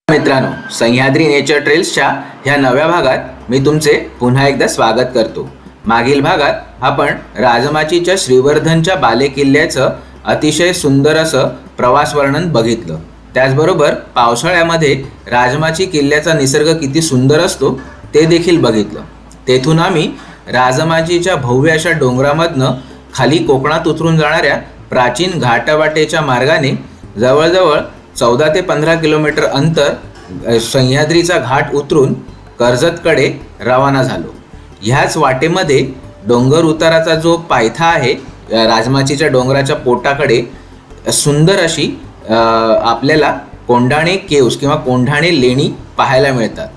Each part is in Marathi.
मित्रांनो, सह्याद्री नेचर ट्रेल्सच्या ह्या नव्या भागात मी तुमचे पुन्हा एकदा स्वागत करतो। मागील भागात आपण राजमाचीच्या श्रीवर्धनच्या बालेकिल्ल्याचं अतिशय सुंदर असं प्रवास वर्णन बघितलं। त्याचबरोबर पावसाळ्यामध्ये राजमाची किल्ल्याचा निसर्ग किती सुंदर असतो ते देखील बघितलं। तेथून आम्ही राजमाचीच्या भव्य अशा डोंगरामधनं खाली कोकणात उतरून जाणाऱ्या प्राचीन घाटवाटेच्या मार्गाने जवळजवळ 14 ते 15 किलोमीटर अंतर सह्याद्रीचा घाट उतरून कर्जतकडे रवाना झालो। ह्याच वाटेमध्ये डोंगर उताराचा जो पायथा आहे, राजमाचीच्या डोंगराच्या पोटाकडे सुंदर अशी आपल्याला कोंढाणे केव्स किंवा कोंढाणे लेणी पाहायला मिळतात।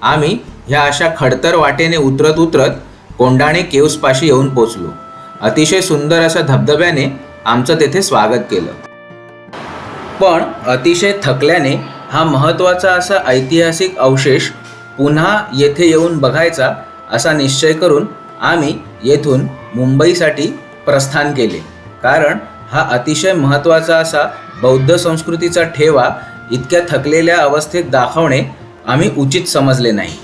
आम्ही ह्या अशा खडतर वाटेने उतरत उतरत कोंढाणे केव्सपाशी येऊन पोचलो। अतिशय सुंदर अशा धबधब्याने आमचं तेथे स्वागत केलं। पण अतिशय थकल्याने हा महत्त्वाचा असा ऐतिहासिक अवशेष पुन्हा येथे येऊन बघायचा असा निश्चय करून आम्ही येथून मुंबईसाठी प्रस्थान केले। कारण हा अतिशय महत्त्वाचा असा बौद्ध संस्कृतीचा ठेवा इतक्या थकलेल्या अवस्थेत दाखवणे आम्ही उचित समजले नाही।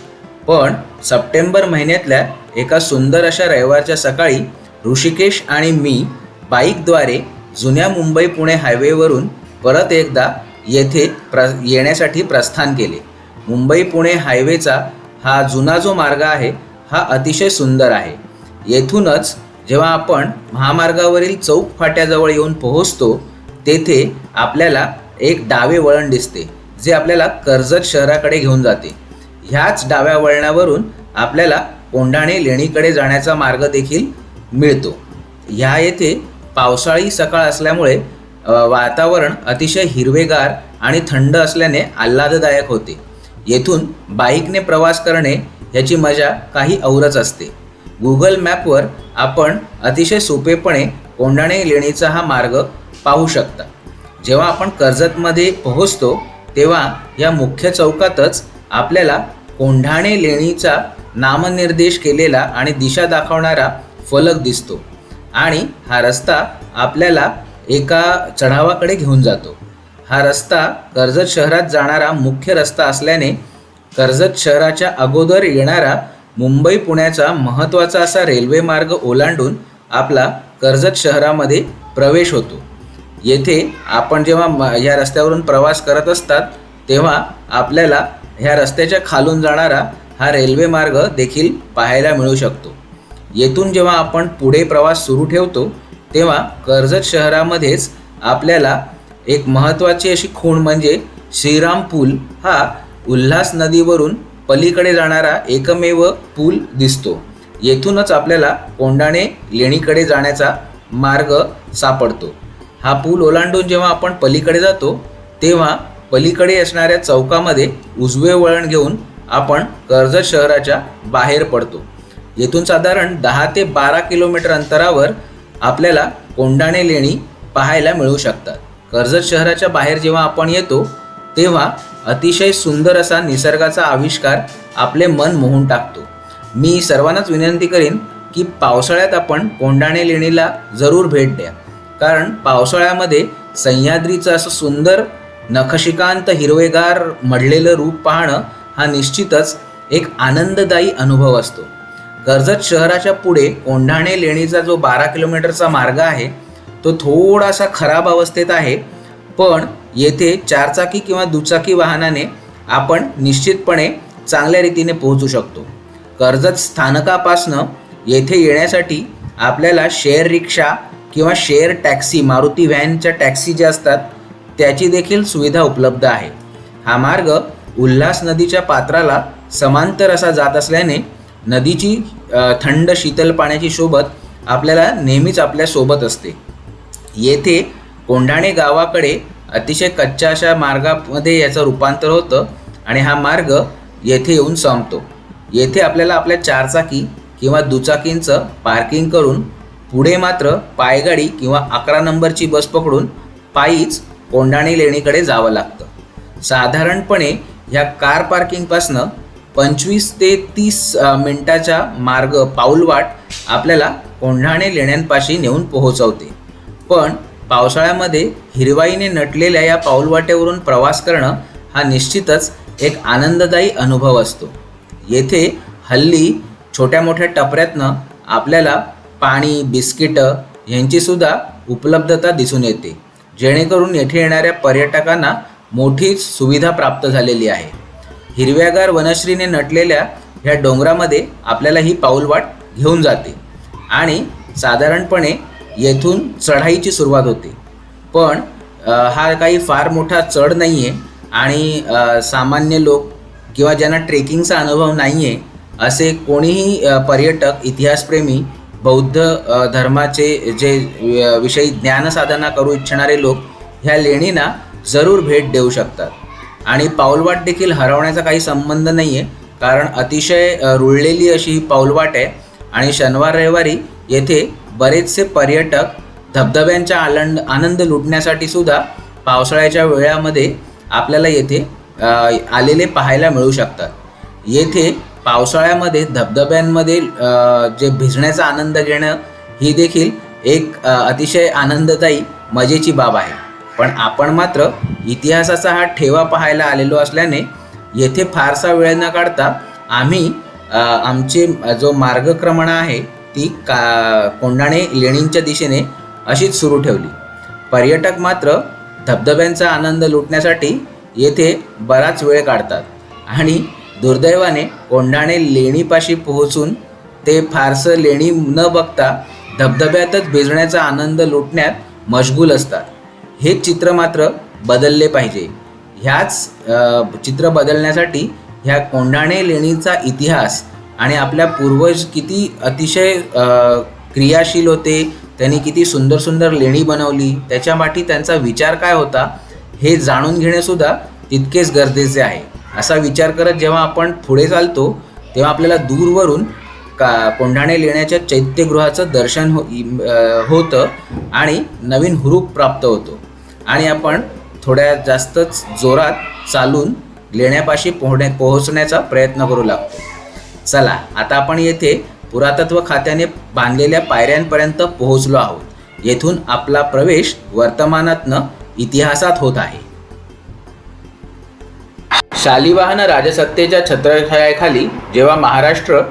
पण सप्टेंबर महिन्यातल्या एका सुंदर अशा रविवारच्या सकाळी ऋषिकेश आणि मी बाईकद्वारे जुन्या मुंबई पुणे हायवेवरून परत एकदा येथे येण्यासाठी प्रस्थान केले। मुंबई पुणे हायवेचा हा जुना जो मार्ग आहे हा अतिशय सुंदर आहे। येथूनच जेव्हा आपण महामार्गावरील चौक फाट्याजवळ येऊन पोहोचतो तेथे आपल्याला एक डावे वळण दिसते, जे आपल्याला कर्जत शहराकडे घेऊन जाते। ह्याच डाव्या वळणावरून आपल्याला कोंढाणे लेणीकडे जाण्याचा मार्ग देखील मिळतो। ह्या येथे पावसाळी सकाळ असल्यामुळे वातावरण अतिशय हिरवेगार आणि थंड असल्याने आल्हाददायक होते। येथून बाईकने प्रवास करणे याची मजा काही औरच असते। गुगल मॅपवर आपण अतिशय सोपेपणे कोंढाणे लेणीचा हा मार्ग पाहू शकता। जेव्हा आपण कर्जतमध्ये पोहोचतो तेव्हा या मुख्य चौकातच आपल्याला कोंढाणे लेणीचा नामनिर्देश केलेला आणि दिशा दाखवणारा फलक दिसतो आणि हा रस्ता आपल्याला एका चढावाकडे घेऊन जातो। हा रस्ता कर्जत शहरात जाणारा मुख्य रस्ता असल्याने कर्जत शहराच्या अगोदर येणारा मुंबई पुण्याचा महत्त्वाचा असा रेल्वे मार्ग ओलांडून आपला कर्जत शहरामध्ये प्रवेश होतो। येथे आपण जेव्हा या रस्त्यावरून प्रवास करत असतात तेव्हा आपल्याला ह्या रस्त्याच्या खालून जाणारा हा रेल्वे मार्ग देखील पाहायला मिळू शकतो। येथून जेव्हा आपण पुढे प्रवास सुरू ठेवतो तेव्हा कर्जत शहरामध्येच आपल्याला एक महत्त्वाची अशी खूण म्हणजे श्रीराम पूल हा उल्हास नदीवरून पलीकडे जाणारा एकमेव पूल दिसतो। येथूनच आपल्याला कोंढाणे लेणीकडे जाण्याचा मार्ग सापडतो। हा पूल ओलांडून जेव्हा आपण पलीकडे जातो तेव्हा पलीकडे असणाऱ्या चौकामध्ये उजवे वळण घेऊन आपण कर्जत शहराच्या बाहेर पडतो। येथून साधारण 10 ते 12 किलोमीटर अंतरावर आपल्याला कोंढाणे लेणी पाहायला मिळू शकतात। कर्जत शहराच्या बाहेर जेव्हा आपण येतो तेव्हा अतिशय सुंदर असा निसर्गाचा आविष्कार आपले मन मोहून टाकतो। मी सर्वांनाच विनंती करीन की पावसाळ्यात आपण कोंढाणे लेणीला जरूर भेट द्या। कारण पावसाळ्यामध्ये सह्याद्रीचं असं सुंदर नखशिकांत हिरवेगार मढलेलं रूप पाहणं हा निश्चितच एक आनंददायी अनुभव असतो। कर्जत शहराच्या पुढे कोंढाणे लेणीचा जो 12 किलोमीटरचा मार्ग आहे तो थोडासा खराब अवस्थेत आहे, पण येथे चारचाकी किंवा दुचाकी वाहनाने आपण निश्चितपणे चांगल्या रीतीने पोहोचू शकतो। कर्जत स्थानकापासनं येथे येण्यासाठी आपल्याला शेअर रिक्षा किंवा शेअर टॅक्सी, मारुती व्हॅनच्या टॅक्सी ज्या असतात त्याची देखील सुविधा उपलब्ध आहे। हा मार्ग उल्हास नदीच्या पात्राला समांतर असा जात असल्याने नदीची थंड शीतल पाण्याची सोबत आपल्याला नेहमीच आपल्या सोबत असते। येथे कोंढाणे गावाकडे अतिशय कच्च्या अशा मार्गामध्ये याचं रूपांतर होतं आणि हा मार्ग येथे येऊन संपतो। येथे आपल्याला आपल्या चारचाकी किंवा दुचाकींचं पार्किंग करून पुढे मात्र पायगाडी किंवा 11 नंबरची बस पकडून पायीच कोंढाणे लेणीकडे जावं लागतं। साधारणपणे ह्या कार पार्किंगपासनं 25 ते 30 मिनिटाचा मार्ग पाऊलवाट आपल्याला कोंढाणे लेण्यांपाशी नेऊन पोहोचवते। पण पावसाळ्यामध्ये हिरवाईने नटलेल्या या पाऊलवाटेवरून प्रवास करणं हा निश्चितच एक आनंददायी अनुभव असतो. येथे हल्ली छोट्या मोठ्या टपऱ्यातनं आपल्याला पाणी, बिस्किटं यांचीसुद्धा उपलब्धता दिसून येते, जेणेकरून येथे येणाऱ्या पर्यटकांना मोठी सुविधा प्राप्त झालेली आहे. हिरव्यागार वनश्रीने नटलेल्या ह्या डोंगरामध्ये आपल्याला ही पाऊलवाट घेऊन जाते आणि साधारणपणे येथून चढाईची सुरुवात होते. पण हा काही फार मोठा चढ नाही आहे आणि सामान्य लोक किंवा ज्यांना ट्रेकिंगचा अनुभव नाही आहे असे कोणीही पर्यटक, इतिहासप्रेमी, बौद्ध धर्माचे जे विषयी ज्ञानसाधना करू इच्छिणारे लोक ह्या लेणींना जरूर भेट देऊ शकतात. आणि पाऊलवाट देखील हरवण्याचा काही संबंध नाही आहे, कारण अतिशय रुळलेली अशी ही पाऊलवाट आहे आणि शनिवार रविवारी येथे बरेचसे पर्यटक धबधब्यांचा आनंद लुटण्यासाठी सुद्धा पावसाळ्याच्या वेळामध्ये आपल्याला येथे आलेले पाहायला मिळू शकतात. येथे पावसाळ्यामध्ये धबधब्यांमध्ये जे भिजण्याचा आनंद घेणं ही देखील एक अतिशय आनंददायी मजेची बाब आहे. पण आपण मात्र इतिहासाचा हा ठेवा पाहायला आलेलो असल्याने येथे फारसा वेळ न काढता आम्ही आमची जो मार्गक्रमण आहे ती कोंढाणे लेणींच्या दिशेने अशीच सुरू ठेवली. पर्यटक मात्र धबधब्यांचा आनंद लुटण्यासाठी येथे बराच वेळ काढतात आणि दुर्दैवाने कोंढाणे लेणीपाशी पोहोचून ते फारसं लेणी न बघता धबधब्यातच भिजण्याचा आनंद लुटण्यात मशगूल असतात. हे चित्र मात्र बदलले पाहिजे. ह्याच चित्र बदलण्यासाठी ह्या कोंढाणे लेणीचा इतिहास आणि आपल्या पूर्वज किती अतिशय क्रियाशील होते, त्यांनी किती सुंदर सुंदर लेणी बनवली, त्याच्या पाठी त्यांचा विचार काय होता हे जाणून घेणेसुद्धा तितकेच गरजेचे आहे. असा विचार करत जेव्हा आपण पुढे चालतो तेव्हा आपल्याला दूरवरून कोंढाणे लेण्याच्या चैत्यगृहाचं दर्शन होतं आणि नवीन हुरूप प्राप्त होतो आणि आपण थोड्या जास्तच जोरात चालून लेण्यापाशी पोहोचण्याचा प्रयत्न करू लागतो. चला, आता आपण येथे पुरातत्व खात्याने बांधलेल्या पायऱ्यांपर्यंत पोहोचलो आहोत. येथून आपला प्रवेश वर्तमानातनं इतिहासात होत आहे. शालिवाहन राजसत्तेच्या छत्रछायाखाली जेव्हा महाराष्ट्र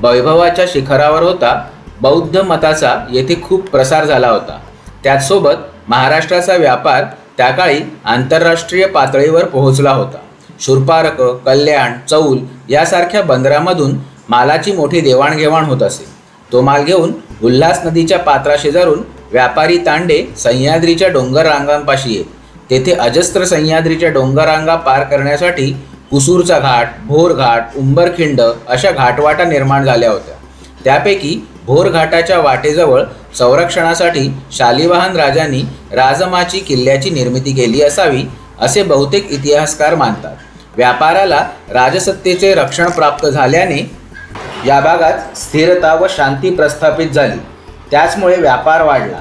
वैभवाच्या शिखरावर होता, बौद्ध मताचा येथे खूप प्रसार झाला होता. त्याचसोबत महाराष्ट्राचा व्यापार त्या काळी आंतरराष्ट्रीय पातळीवर पोहोचला होता. शूरपारक, कल्याण, चौल यासारख्या बंदरामधून मालाची मोठी देवाणघेवाण होत असे. तो माल घेऊन उल्हास नदीच्या पात्राशेजारून व्यापारी तांडे सह्याद्रीच्या डोंगर रांगांपाशी येत. तेथे अजस्त्र सह्याद्रीच्या डोंगररांगा पार करण्यासाठी कुसूरचा घाट, भोर घाट, उंबरखिंड अशा घाटवाटा निर्माण झाल्या होत्या. त्यापैकी भोर घाटाच्या वाटेजवळ संरक्षणासाठी शालिवाहन राजांनी राजमाची किल्ल्याची निर्मिती केली असावी असे बहुतेक इतिहासकार मानतात. व्यापाराला राजसत्तेचे रक्षण प्राप्त झाल्याने या भागात स्थिरता व शांती प्रस्थापित झाली. त्याचमुळे व्यापार वाढला.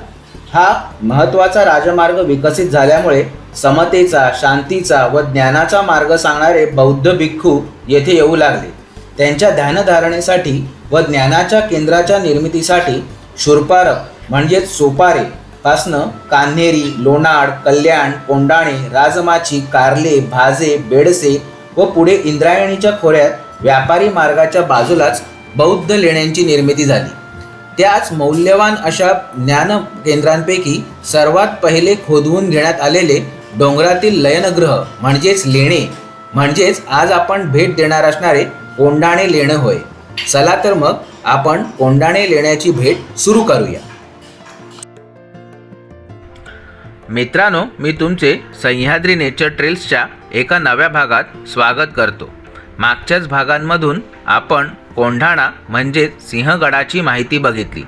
हा महत्त्वाचा राजमार्ग विकसित झाल्यामुळे समतेचा, शांतीचा व ज्ञानाचा मार्ग सांगणारे बौद्ध भिक्खू येथे येऊ लागले. त्यांच्या ध्यानधारणेसाठी व ज्ञानाच्या केंद्राच्या निर्मितीसाठी शूरपारक म्हणजेच सोपारे पासनं कान्हेरी, लोणाड, कल्याण, कोंढाणे, राजमाची, कार्ले, भाजे, बेडसे व पुढे इंद्रायणीच्या खोऱ्यात व्यापारी मार्गाच्या बाजूलाच बौद्ध लेण्यांची निर्मिती झाली. त्याच मौल्यवान अशा ज्ञान केंद्रांपैकी सर्वात पहिले खोदवून घेण्यात आलेले डोंगरातील लयनगृह म्हणजेच लेणे म्हणजेच आज आपण भेट देणार असणारे कोंढाणे लेणे होय. चला तर मग आपण कोंढाणे लेण्याची भेट सुरू करूया. मित्रांनो, मी तुमचे सह्याद्री नेचर ट्रेल्सच्या एका नव्या भागात स्वागत करतो. मागच्याच भागांमधून आपण कोंढाणा म्हणजेच सिंहगडाची माहिती बघितली.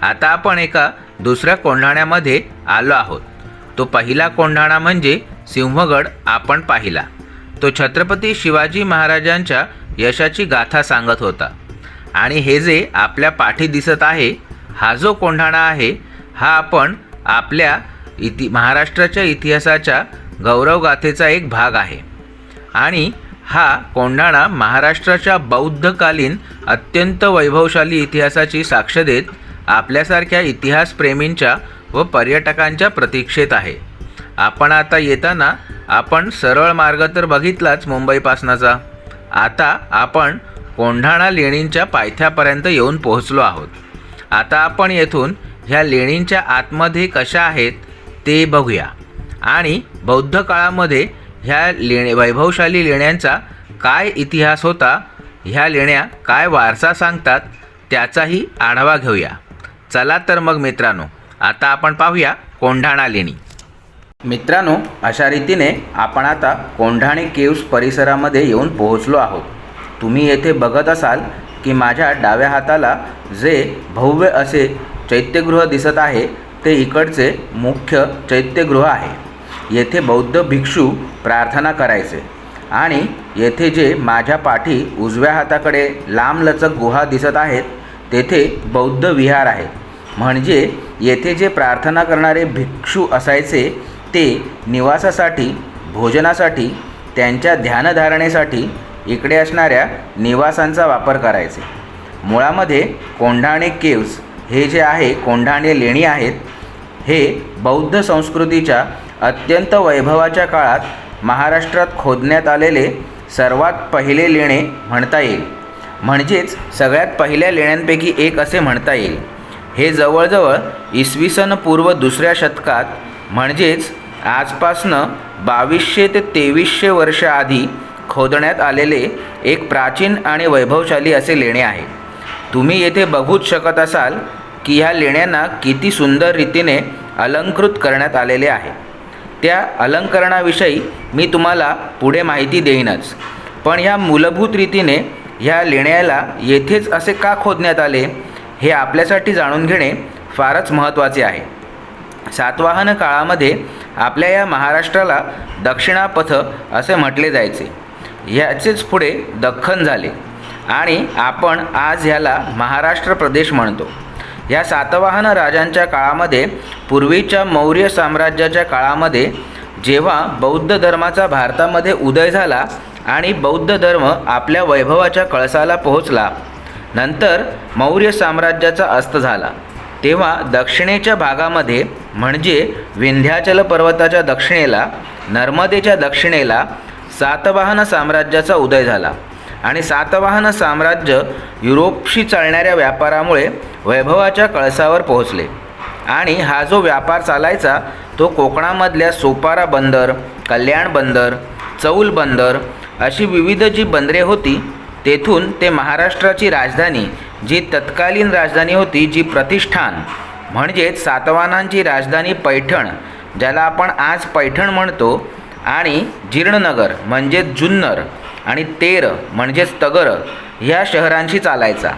आता आपण एका दुसऱ्या कोंढाण्यामध्ये आलो आहोत. तो पहिला कोंढाणा म्हणजे सिंहगड आपण पाहिला. तो छत्रपती शिवाजी महाराजांच्या यशाची गाथा सांगत होता. आणि हे जे आपल्या पाठी दिसत आहे हा जो कोंढाणा आहे हा आपण आपल्या महाराष्ट्राच्या इतिहासाच्या गौरवगाथेचा एक भाग आहे. आणि हा कोंढाणा महाराष्ट्राच्या बौद्धकालीन अत्यंत वैभवशाली इतिहासाची साक्ष देत आपल्यासारख्या इतिहासप्रेमींच्या व पर्यटकांच्या प्रतीक्षेत आहे. आपण आता येताना आपण सरळ मार्ग तर बघितलाच मुंबईपासनाचा. आता आपण कोंढाणा लेणींच्या पायथ्यापर्यंत येऊन पोहोचलो आहोत. आता आपण येथून ह्या लेणींच्या आतमध्ये कशा आहेत ते बघूया आणि बौद्ध काळामध्ये ह्या वैभवशाली लेण्यांचा काय इतिहास होता, ह्या लेण्या काय वारसा सांगतात त्याचाही आढावा घेऊया. चला तर मग मित्रांनो, आता आपण पाहूया कोंढाणा लेणी. मित्रांनो, अशा रीतीने आपण आता कोंढाणे केव्स परिसरामध्ये येऊन पोहोचलो आहोत. तुम्ही येथे बघत असाल की माझ्या डाव्या हाताला जे भव्य असे चैत्यगृह दिसत आहे ते इकडचे मुख्य चैत्यगृह आहे. येथे बौद्ध भिक्षू प्रार्थना करायचे आणि येथे जे माझ्या पाठी उजव्या हाताकडे लांबलचक गुहा दिसत आहेत तेथे बौद्ध विहार आहे. म्हणजे येथे जे प्रार्थना करणारे भिक्षू असायचे ते निवासासाठी, भोजनासाठी, त्यांच्या ध्यानधारणेसाठी इकडे असणाऱ्या निवासांचा वापर करायचे. मुळामध्ये कोंढाणे केव्स हे जे आहे, कोंढाणे लेणी आहेत, हे बौद्ध संस्कृतीच्या अत्यंत वैभवाच्या काळात महाराष्ट्रात खोदण्यात आलेले सर्वात पहिले लेणे म्हणता येईल. म्हणजेच सगळ्यात पहिल्या लेण्यांपैकी एक असे म्हणता येईल. हे जवळजवळ इसवी सन पूर्व 2ऱ्या शतकात, म्हणजेच आजपासनं 2200 ते 2300 वर्ष आधी खोदण्यात आलेले एक प्राचीन आणि वैभवशाली असे लेणे आहे. तुम्ही येथे बघूच शकत असाल की ह्या लेण्यांना किती सुंदर रीतीने अलंकृत करण्यात आलेले आहे. त्या अलंकरणाविषयी मी तुम्हाला पुढे माहिती देईनच, पण ह्या मूलभूत रीतीने ह्या लेण्याला येथेच असे का खोदण्यात आले हे आपल्यासाठी जाणून घेणे फारच महत्त्वाचे आहे. सातवाहन काळामध्ये आपल्या या महाराष्ट्राला दक्षिणापथ असे म्हटले जायचे. ह्याचेच पुढे दख्खन झाले आणि आपण आज ह्याला महाराष्ट्र प्रदेश म्हणतो. या सातवाहन राजांच्या काळामध्ये, पूर्वीच्या मौर्य साम्राज्याच्या काळामध्ये जेव्हा बौद्ध धर्माचा भारतामध्ये उदय झाला आणि बौद्ध धर्म आपल्या वैभवाच्या कळसाला पोहोचला, नंतर मौर्य साम्राज्याचा अस्त झाला, तेव्हा दक्षिणेच्या भागामध्ये म्हणजे विंध्याचल पर्वताच्या दक्षिणेला, नर्मदेच्या दक्षिणेला सातवाहन साम्राज्याचा उदय झाला आणि सातवाहन साम्राज्य युरोपशी चालणाऱ्या व्यापारामुळे वैभवाच्या कळसावर पोहोचले. आणि हा जो व्यापार चालायचा तो कोकणामधल्या सोपारा बंदर, कल्याण बंदर, चौल बंदर अशी विविध जी बंदरे होती तेथून ते महाराष्ट्राची राजधानी, जी तत्कालीन राजधानी होती, जी प्रतिष्ठान म्हणजेच सातवाहनांची राजधानी पैठण, ज्याला आपण आज पैठण म्हणतो, आणि जीर्णनगर म्हणजेच जुन्नर आणि तेर म्हणजेच तगर ह्या शहरांशी चालायचा.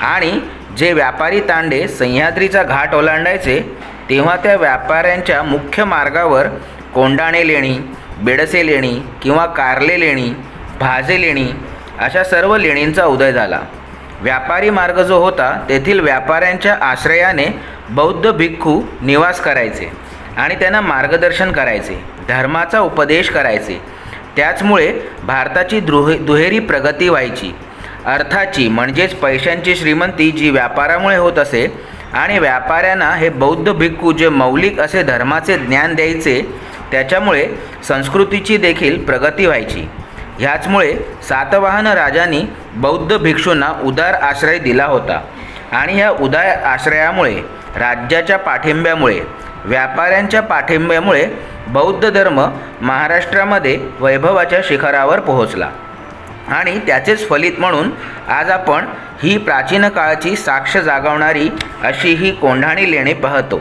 आणि जे व्यापारी तांडे सह्याद्रीचा घाट ओलांडायचे तेव्हा त्या व्यापाऱ्यांच्या मुख्य मार्गावर कोंढाणे लेणी, बेडसे लेणी किंवा कार्ले लेणी, भाजे लेणी अशा सर्व लेणींचा उदय झाला. व्यापारी मार्ग जो होता तेथील व्यापाऱ्यांच्या आश्रयाने बौद्ध भिक्खू निवास करायचे आणि त्यांना मार्गदर्शन करायचे, धर्माचा उपदेश करायचे. त्याचमुळे भारताची दुहेरी प्रगती व्हायची. अर्थाची म्हणजेच पैशांची श्रीमंती जी व्यापारामुळे होत असे आणि व्यापाऱ्यांना हे बौद्ध भिक्खू जे मौलिक असे धर्माचे ज्ञान द्यायचे, त्याच्यामुळे संस्कृतीची देखील प्रगती व्हायची. ह्याचमुळे सातवाहन राजांनी बौद्ध भिक्षूंना उदार आश्रय दिला होता आणि ह्या उदार आश्रयामुळे, राज्याच्या पाठिंब्यामुळे, व्यापाऱ्यांच्या पाठिंब्यामुळे बौद्ध धर्म महाराष्ट्रामध्ये वैभवाच्या शिखरावर पोहोचला. आणि त्याचेच फलित म्हणून आज आपण ही प्राचीन काळाची साक्ष जागवणारी अशी ही कोंढाणी लेणी पाहतो.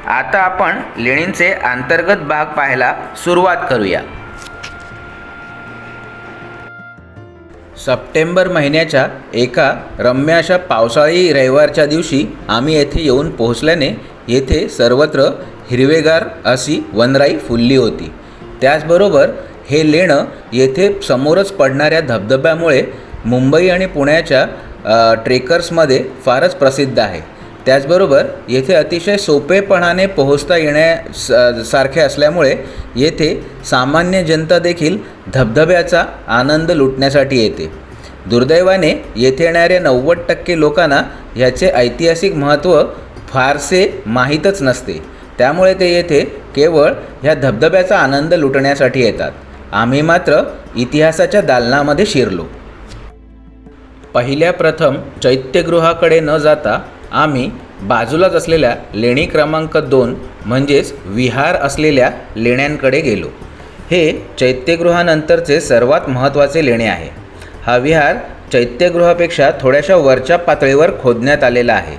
आता आपण लेणींचे अंतर्गत भाग पाहायला सुरुवात करूया. सप्टेंबर महिन्याच्या एका रम्य अशा पावसाळी रविवारच्या दिवशी आम्ही येथे येऊन पोहोचल्याने येथे सर्वत्र हिरवेगार अशी वनराई फुलली होती. त्याचबरोबर हे लेणं येथे समोरच पडणाऱ्या धबधब्यामुळे मुंबई आणि पुण्याच्या ट्रेकर्समध्ये फारच प्रसिद्ध आहे. त्याचबरोबर येथे अतिशय सोपेपणाने पोहोचता येण्यासारखे असल्यामुळे येथे सामान्य जनता देखील धबधब्याचा आनंद लुटण्यासाठी येते. दुर्दैवाने येथे येणाऱ्या 90% लोकांना याचे ऐतिहासिक महत्त्व फारसे माहीतच नसते, त्यामुळे ते येथे केवळ ह्या धबधब्याचा आनंद लुटण्यासाठी येतात. आम्ही मात्र इतिहासाच्या दालनामध्ये शिरलो. पहिल्या प्रथम चैत्यगृहाकडे न जाता आम्ही बाजूलाच असलेल्या लेणी क्रमांक 2 म्हणजेच विहार असलेल्या लेण्यांकडे गेलो. हे चैत्यगृहानंतरचे सर्वात महत्त्वाचे लेणे आहे. हा विहार चैत्यगृहापेक्षा थोड्याशा वरच्या पातळीवर खोदण्यात आलेला आहे.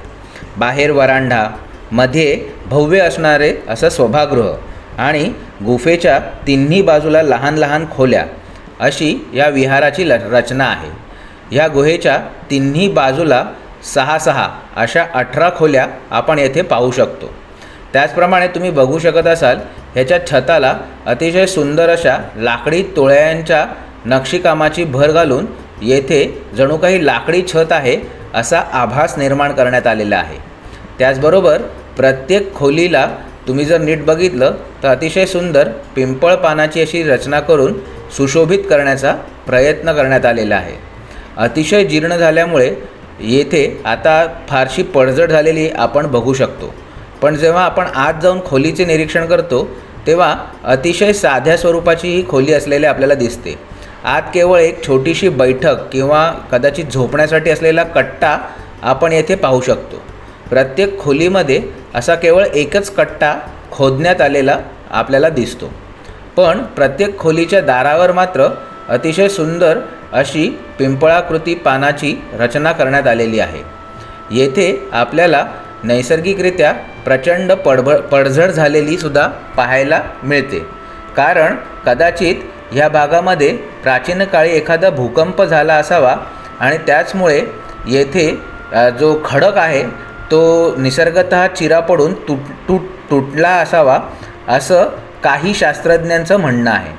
बाहेर वरांडा, मध्ये भव्य असणारे असं सभागृह आणि गुफेच्या तिन्ही बाजूला लहान लहान खोल्या अशी या विहाराची रचना आहे. ह्या गुहेच्या तिन्ही बाजूला 6 अशा 18 खोल्या आपण येथे पाहू शकतो. त्याचप्रमाणे तुम्ही बघू शकत असाल ह्याच्या छताला अतिशय सुंदर अशा लाकडी तोळ्यांच्या नक्षीकामाची भर घालून येथे जणू काही लाकडी छत आहे असा आभास निर्माण करण्यात आलेला आहे. त्याचबरोबर प्रत्येक खोलीला तुम्ही जर नीट बघितलं तर अतिशय सुंदर पिंपळ पानाची अशी रचना करून सुशोभित करण्याचा प्रयत्न करण्यात आलेला आहे. अतिशय जीर्ण झाल्यामुळे येथे आता फारशी पडझड झालेली आपण बघू शकतो. पण जेव्हा आपण आत जाऊन खोलीचे निरीक्षण करतो तेव्हा अतिशय साध्या स्वरूपाची ही खोली असलेली आपल्याला दिसते. आत केवळ एक छोटीशी बैठक किंवा कदाचित झोपण्यासाठी असलेला कट्टा आपण येथे पाहू शकतो. प्रत्येक खोलीमध्ये असा केवळ एकच कट्टा खोदण्यात आलेला आपल्याला दिसतो. पण प्रत्येक खोलीच्या दारावर मात्र अतिशय सुंदर अशी पिंपळाकृती पानाची रचना करण्यात आलेली आहे. येथे आपल्याला नैसर्गिकरित्या प्रचंड पडझड झालेली सुद्धा पाहायला मिळते. कारण कदाचित ह्या भागामध्ये प्राचीन काळी एखादा भूकंप झाला असावा आणि त्याचमुळे येथे जो खडक आहे तो निसर्गतः चिरा पडून तुटला असावा असं काही शास्त्रज्ञांचं म्हणणं आहे.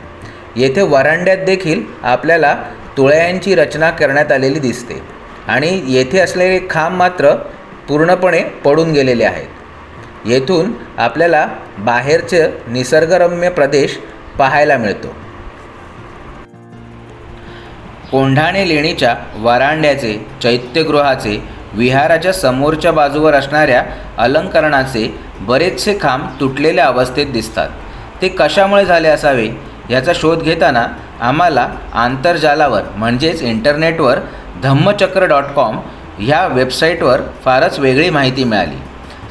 येथे वरांड्यात देखील आपल्याला तुळयांची रचना करण्यात आलेली दिसते आणि येथे असलेले खांब मात्र पूर्णपणे पडून गेलेले आहेत. येथून आपल्याला बाहेरचे निसर्गरम्य प्रदेश पाहायला मिळतो. कोंढाणे लेणीच्या वरांड्याचे, चैत्यगृहाचे, विहाराच्या समोरच्या बाजूवर असणाऱ्या अलंकरणाचे बरेचसे खांब तुटलेल्या अवस्थेत दिसतात. ते कशामुळे झाले असावे याचा शोध घेताना आम्हाला आंतरजालावर म्हणजेच इंटरनेटवर धम्मचक्र.com ह्या वेबसाईटवर फारच वेगळी माहिती मिळाली.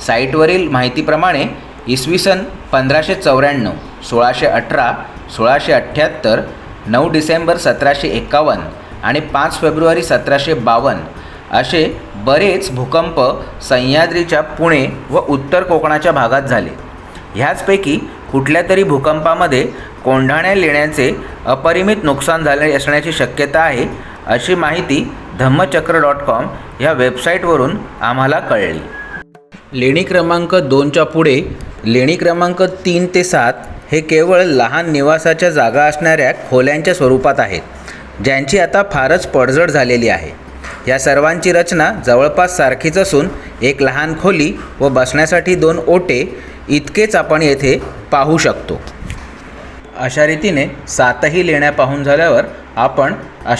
साईटवरील माहितीप्रमाणे इसवी सन 1594, 1618, 1678, 9 डिसेंबर 1751 आणि 5 फेब्रुवारी 1752 असे बरेच भूकंप सह्याद्रीच्या पुणे व उत्तर कोकणाच्या भागात झाले. ह्याचपैकी कुठल्या तरी भूकंपामध्ये कोंढाण्या लेण्यांचे अपरिमित नुकसान झाले असण्याची शक्यता आहे अशी माहिती धम्मचक्र.com ह्या वेबसाईटवरून आम्हाला कळली. लेणी क्रमांक 2च्या पुढे लेणी क्रमांक 3 ते 7 हे केवळ लहान निवासाच्या जागा असणाऱ्या खोल्यांच्या स्वरूपात आहेत, ज्यांची आता फारच पडझड झालेली आहे. या सर्वांची रचना जवळपास सारखीच असून एक लहान खोली व बसण्यासाठी 2 ओटे इतकेच आपण येथे पाहू शकतो. अशा रीतीने 7ही लेण्या पाहून झाल्यावर आपण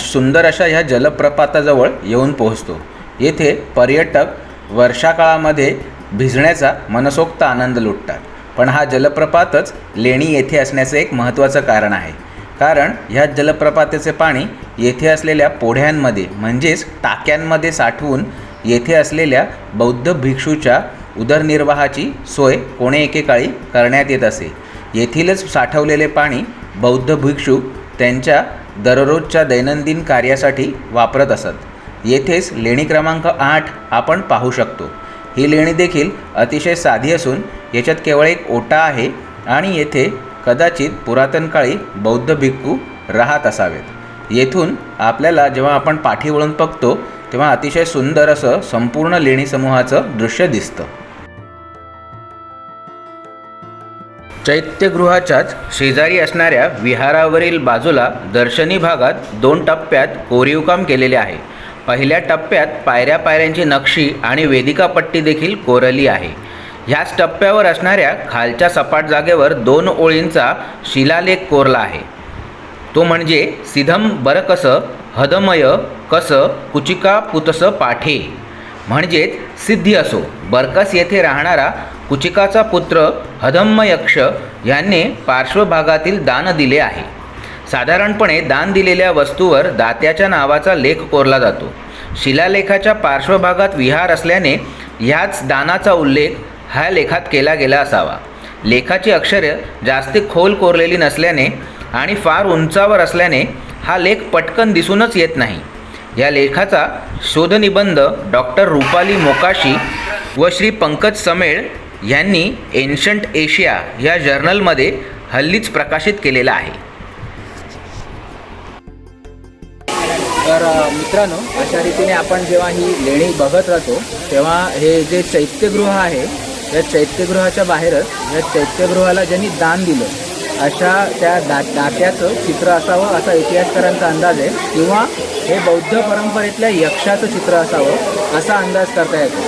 सुंदर अशा ह्या जलप्रपाताजवळ येऊन पोहोचतो. येथे पर्यटक वर्षाकाळामध्ये भिजण्याचा मनसोक्त आनंद लुटतात. पण हा जलप्रपातच लेणी येथे असण्याचं एक महत्त्वाचं कारण आहे. कारण ह्या जलप्रपाताचे पाणी येथे असलेल्या पोढ्यांमध्ये म्हणजेच टाक्यांमध्ये साठवून येथे असलेल्या बौद्ध भिक्षूच्या उदरनिर्वाहाची सोय कोणे एकेकाळी करण्यात येत असे. येथीलच साठवलेले पाणी बौद्ध भिक्षू त्यांच्या दररोजच्या दैनंदिन कार्यासाठी वापरत असत. येथेच लेणी क्रमांक 8 आपण पाहू शकतो. ही लेणी देखील अतिशय साधी असून याच्यात केवळ एक ओटा आहे आणि येथे कदाचित पुरातन काळी बौद्ध भिक्खू राहत असावेत. येथून आपल्याला जेव्हा आपण पाठी वळून बघतो तेव्हा अतिशय सुंदर असं संपूर्ण लेणी समूहाचं दृश्य दिसतं. चैत्यगृहाच्याच शेजारी असणाऱ्या विहारावरील बाजूला दर्शनी भागात 2 टप्प्यात कोरीवकाम केलेले आहे. पहिल्या टप्प्यात पायऱ्यांची नक्षी आणि वेदिकापट्टी देखील कोरली आहे. ह्याच टप्प्यावर असणाऱ्या खालच्या सपाट जागेवर 2 ओळींचा शिलालेख कोरला आहे. तो म्हणजे सिधम बरकस हदमय कस कुचिका पुतस पाठे. म्हणजेच सिद्धी असो. बरकस येथे राहणारा कुचिकाचा पुत्र हधम्म यक्ष यांनी पार्श्वभागातील दान दिले आहे. साधारणपणे दान दिलेल्या वस्तूवर दात्याच्या नावाचा लेख कोरला जातो. शिलालेखाच्या पार्श्वभागात विहार असल्याने ह्याच दानाचा उल्लेख ह्या लेखात केला गेला असावा. लेखाची अक्षरे जास्त खोल कोरलेली नसल्याने आणि फार उंचावर असल्याने हा लेख पटकन दिसूनच येत नाही. या लेखाचा शोधनिबंध डॉक्टर रुपाली मोकाशी व श्री पंकज समेळ यांनी एन्शंट एशिया या जर्नलमध्ये हल्लीच प्रकाशित केलेला आहे. तर मित्रांनो, अशा रीतीने आपण जेव्हा ही लेणी बघत राहतो तेव्हा हे जे चैत्यगृह आहे, या चैत्यगृहाच्या बाहेरच या चैत्यगृहाला ज्यांनी दान दिलं अशा त्या दात्याचं चित्र असावं असा इतिहासकारांचा अंदाज आहे, किंवा हे बौद्ध परंपरेतल्या यक्षाचं चित्र असावं असा अंदाज करता येतो.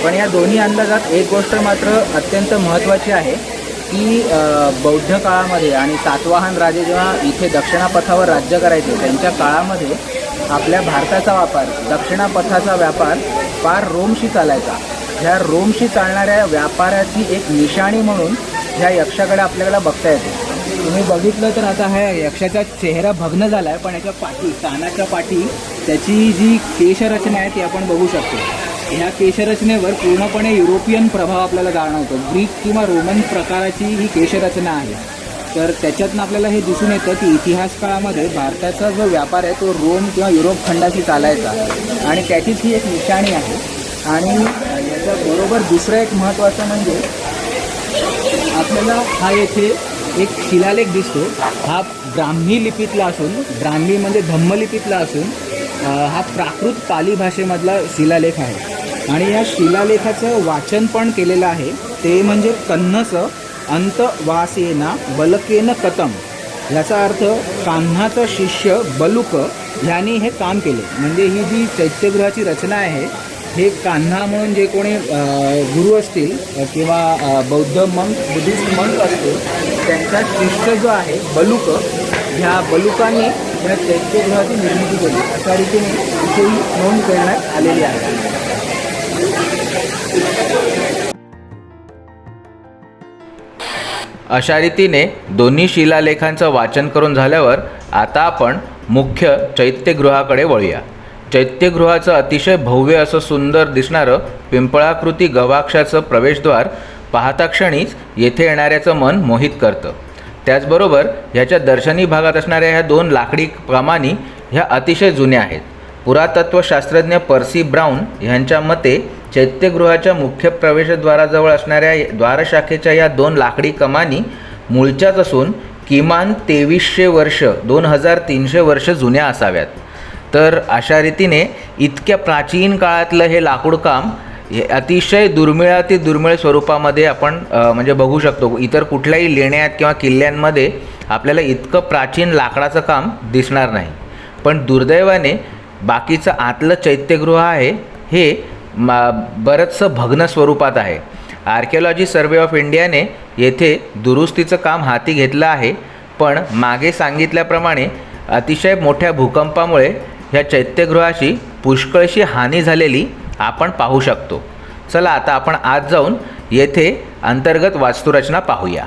पण या दोन्ही अंदाजात एक गोष्ट मात्र अत्यंत महत्त्वाची आहे की बौद्ध काळामध्ये आणि सातवाहन राजे जेव्हा इथे दक्षिणापथावर राज्य करायचे त्यांच्या काळामध्ये आपल्या भारताचा व्यापार, दक्षिणापथाचा व्यापार फार रोमशी चालायचा. ह्या रोमशी चालणाऱ्या व्यापाराची एक निशाणी म्हणून ह्या यक्षाकडे आपल्याला बघता येते. तुम्ही बघितलं तर आता ह्या यक्षाचा चेहरा भग्न झाला आहे, पण याच्या पाठी, कानाच्या पाठी त्याची जी केशरचना आहे ती आपण बघू शकतो. ह्या केशरचनेवर पूर्णपणे युरोपियन प्रभाव आपल्याला जाणवतो. ग्रीक किंवा रोमन प्रकाराची ही केशरचना आहे. तर त्याच्यातनं आपल्याला हे दिसून येतं की इतिहास काळामध्ये भारताचा जो व्यापार आहे तो रोम किंवा युरोप खंडाशी चालायचा आणि त्याचीच ही एक निशाणी आहे. आणि याच्याबरोबर दुसरं एक महत्त्वाचं म्हणजे आपल्याला हा येथे एक शिलालेख दिसतो. हा ब्राह्मी लिपीतला असून, ब्राह्मी म्हणजे धम्मलिपीतला असून हा प्राकृत पाली भाषेमधला शिलालेख आहे. आणि या शिलालेखाचं वाचन पण केलेलं आहे. ते म्हणजे कन्नस अंतवासेना बलकेन कतम, याचा अर्थ कान्हाचा शिष्य बलुक ह्यांनी हे काम केले. म्हणजे ही जी चैत्यगृहाची रचना आहे हे कान्हा म्हणून जे कोणी गुरु असतील किंवा बौद्ध बुद्धिस्ट मंक असतील त्यांचा शिष्य जो आहे बलुक, ह्या बलुकांनी या चैत्यगृहाची निर्मिती केली अशा रीतीने इथेही नोंद करण्यात आलेली आहे. अशा रीतीने दोन्ही शिलालेखांचं वाचन करून झाल्यावर आता आपण मुख्य चैत्यगृहाकडे वळूया. चैत्यगृहाचं अतिशय भव्य असं सुंदर दिसणारं पिंपळाकृती गवाक्षाचं प्रवेशद्वार पाहता क्षणीच येथे येणाऱ्याचं मन मोहित करतं. त्याचबरोबर ह्याच्या दर्शनी भागात असणाऱ्या ह्या दोन लाकडी कमानी ह्या अतिशय जुन्या आहेत. पुरातत्वशास्त्रज्ञ पर्सी ब्राऊन ह्यांच्या मते चैत्यगृहाच्या मुख्य प्रवेशद्वाराजवळ असणाऱ्या द्वारशाखेच्या या दोन लाकडी कमानी मूळच्याच असून किमान 2300 वर्ष 2300 वर्ष जुन्या असाव्यात. तर अशा रीतीने इतक्या प्राचीन काळातलं हे लाकूड काम हे अतिशय दुर्मिळाती दुर्मिळ स्वरूपामध्ये आपण म्हणजे बघू शकतो. इतर कुठल्याही लेण्यात किंवा किल्ल्यांमध्ये आपल्याला इतकं प्राचीन लाकडाचं काम दिसणार नाही. पण दुर्दैवाने बाकीचं आतलं चैत्यगृह आहे हे बरंचसं भग्न स्वरूपात आहे. आर्किओलॉजी सर्वे ऑफ इंडियाने येथे दुरुस्तीचं काम हाती घेतलं आहे. पण मागे सांगितल्याप्रमाणे अतिशय मोठ्या भूकंपामुळे ह्या चैत्यगृहाची पुष्कळशी हानी झालेली आपण पाहू शकतो. चला आता आपण आत जाऊन येथे अंतर्गत वास्तुरचना पाहूया.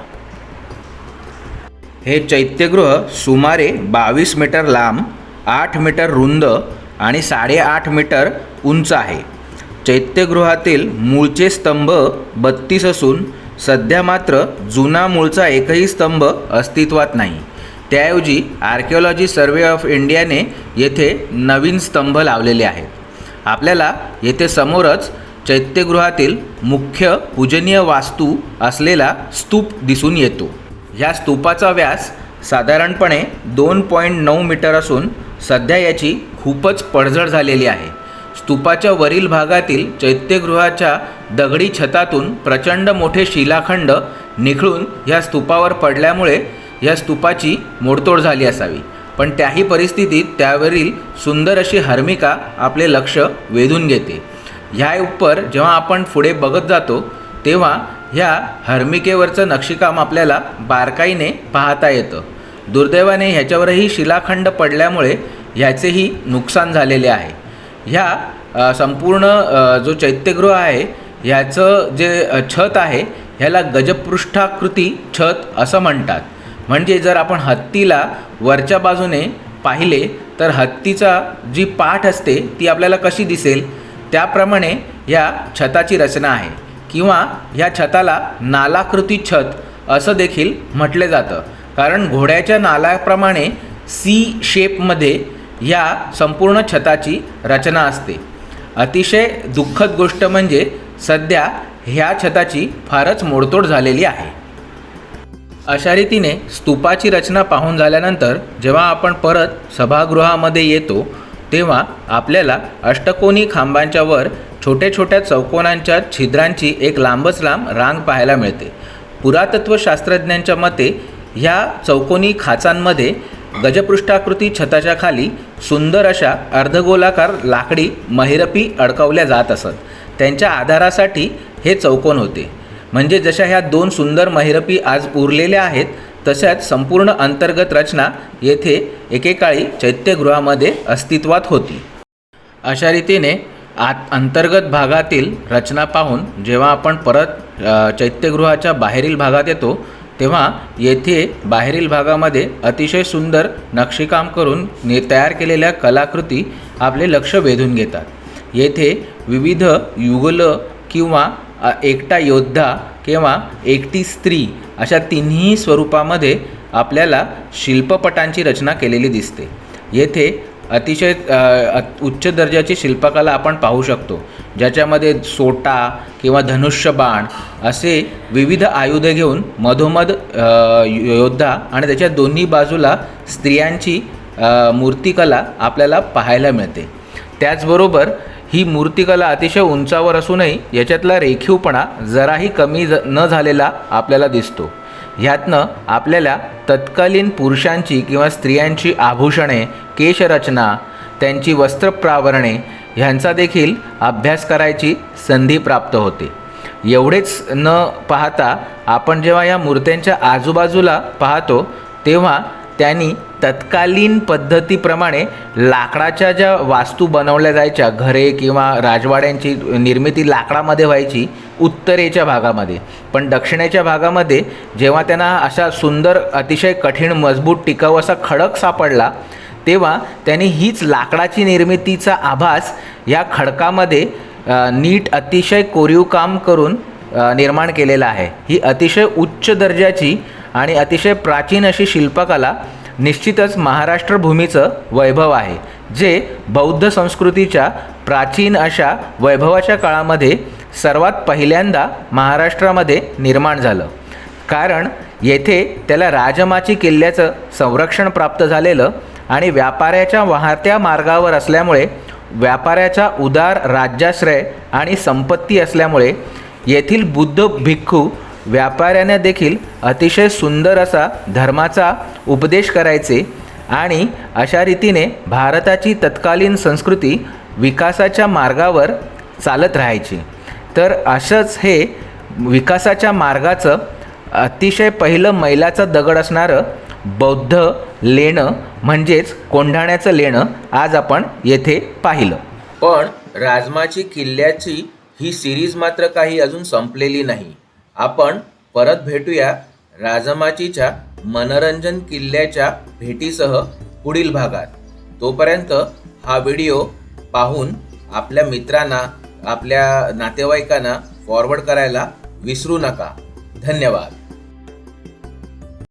हे चैत्यगृह सुमारे 22 मीटर लांब, 8 मीटर रुंद आणि 8.5 मीटर उंच आहे. चैत्यगृहातील मूळचे स्तंभ 32 असून सध्या मात्र जुना मूळचा एकही स्तंभ अस्तित्वात नाही. त्याऐवजी आर्किओलॉजी सर्वे ऑफ इंडियाने येथे नवीन स्तंभ लावलेले आहेत. आपल्याला येथे समोरच चैत्यगृहातील मुख्य पूजनीय वास्तू असलेला स्तूप दिसून येतो. ह्या स्तूपाचा व्यास साधारणपणे 2.9 मीटर असून सध्या याची खूपच पडझड झालेली आहे. स्तूपाच्या वरील भागातील चैत्यगृहाच्या दगडी छतातून प्रचंड मोठे शिलाखंड निखळून ह्या स्तूपावर पडल्यामुळे या स्तूपाची मोडतोड झाली असावी. पण त्याही परिस्थितीत त्यावरील सुंदर अशी हर्मिका आपले लक्ष वेधून घेते. ह्या उपर जेव्हा आपण पुढे बघत जातो तेव्हा ह्या हर्मिकेवरचं नक्षीकाम आपल्याला बारकाईने पाहता येतं. दुर्दैवाने ह्याच्यावरही शिलाखंड पडल्यामुळे ह्याचेही नुकसान झालेले आहे. ह्या संपूर्ण जो चैत्यगृह आहे ह्याचं जे छत आहे ह्याला गजपृष्ठाकृती छत असं म्हणतात. म्हणजे जर आपण हत्तीला वरच्या बाजूने पाहिले तर हत्तीचा जी पाठ असते ती आपल्याला कशी दिसेल, त्याप्रमाणे ह्या छताची रचना आहे. किंवा ह्या छताला नालाकृती छत असं देखील म्हटले जातं, कारण घोड्याच्या नालाप्रमाणे सी शेपमध्ये ह्या संपूर्ण छताची रचना असते. अतिशय दुःखद गोष्ट म्हणजे सध्या ह्या छताची फारच मोडतोड झालेली आहे. अशा रीतीने स्तूपाची रचना पाहून झाल्यानंतर जेव्हा आपण परत सभागृहामध्ये येतो तेव्हा आपल्याला अष्टकोनी खांबांच्या वर छोट्या छोट्या चौकोनांच्या छिद्रांची एक लांबच लांब रांग पाहायला मिळते. पुरातत्वशास्त्रज्ञांच्या मते ह्या चौकोनी खाचांमध्ये गजपृष्ठाकृती छताच्या खाली सुंदर अशा अर्धगोलाकार लाकडी महिरपी अडकवल्या जात असत. त्यांच्या आधारासाठी हे चौकोन होते. म्हणजे जशा ह्या दोन सुंदर महिरपी आज उरलेल्या आहेत तशाच संपूर्ण अंतर्गत रचना येथे एकेकाळी चैत्यगृहामध्ये अस्तित्वात होती. अशा रीतीने अंतर्गत भागातील रचना पाहून जेव्हा आपण परत चैत्यगृहाच्या बाहेरील भागात येतो तेव्हा येथे बाहेरील भागामध्ये अतिशय सुंदर नक्षीकाम करून तयार केलेल्या कलाकृती आपले लक्ष वेधून घेतात. येथे विविध युगलं किंवा एकटा योद्धा किंवा एकटी स्त्री अशा तिन्ही स्वरूपामध्ये आपल्याला शिल्पपटांची रचना केलेली दिसते. येथे अतिशय उच्च दर्जाची शिल्पकला आपण पाहू शकतो, ज्याच्यामध्ये सोटा किंवा धनुष्यबाण असे विविध आयुधे घेऊन मधोमध योद्धा आणि त्याच्या दोन्ही बाजूला स्त्रियांची मूर्तिकला आपल्याला पाहायला मिळते. त्याचबरोबर ही मूर्तिकला अतिशय उंचावर असूनही याच्यातला रेखीवपणा जराही कमी न झालेला आपल्याला दिसतो. ह्यातनं आपल्याला तत्कालीन पुरुषांची किंवा स्त्रियांची आभूषणे, केशरचना, त्यांची वस्त्रप्रावरणे ह्यांचा देखील अभ्यास करायची संधी प्राप्त होते. एवढेच न पाहता आपण जेव्हा या मूर्त्यांच्या आजूबाजूला पाहतो तेव्हा त्यांनी तत्कालीन पद्धतीप्रमाणे लाकडाच्या ज्या वास्तू बनवल्या जायच्या, घरे किंवा राजवाड्यांची निर्मिती लाकडामध्ये व्हायची उत्तरेच्या भागामध्ये, पण दक्षिणेच्या भागामध्ये जेव्हा त्यांना अशा सुंदर अतिशय कठीण मजबूत टिकाऊ असा खडक सापडला तेव्हा त्यांनी हीच लाकडाची निर्मितीचा आभास या खडकामध्ये नीट अतिशय कोरीव काम करून निर्माण केलेला आहे. ही अतिशय उच्च दर्जाची आणि अतिशय प्राचीन अशी शिल्पकला निश्चितच महाराष्ट्र भूमीचं वैभव आहे, जे बौद्ध संस्कृतीच्या प्राचीन अशा वैभवाच्या काळामध्ये सर्वात पहिल्यांदा महाराष्ट्रामध्ये निर्माण झालं. कारण येथे त्याला राजमाची किल्ल्याचं संरक्षण प्राप्त झालेलं आणि व्यापाऱ्याच्या वाहत्या मार्गावर असल्यामुळे, व्यापाऱ्याचा उदार राज्याश्रय आणि संपत्ती असल्यामुळे येथील बुद्ध भिक्खू व्यापाऱ्यांना देखील अतिशय सुंदर असा धर्माचा उपदेश करायचे आणि अशा रीतीने भारताची तत्कालीन संस्कृती विकासाच्या मार्गावर चालत राहायची. तर असंच हे विकासाच्या मार्गाचं अतिशय पहिलं मैलाचा दगड असणारं बौद्ध लेणं म्हणजेच कोंढाण्याचं लेणं आज आपण येथे पाहिलं. पण राजमाची किल्ल्याची ही सिरीज मात्र काही अजून संपलेली नाही. आपण परत भेटूया राजमाचीच्या मनोरंजन किल्ल्याच्या भेटीसह पुढील भागात. तोपर्यंत हा व्हिडिओ पाहून आपल्या मित्रांना, आपल्या नातेवाईकांना फॉरवर्ड करायला विसरू नका. धन्यवाद.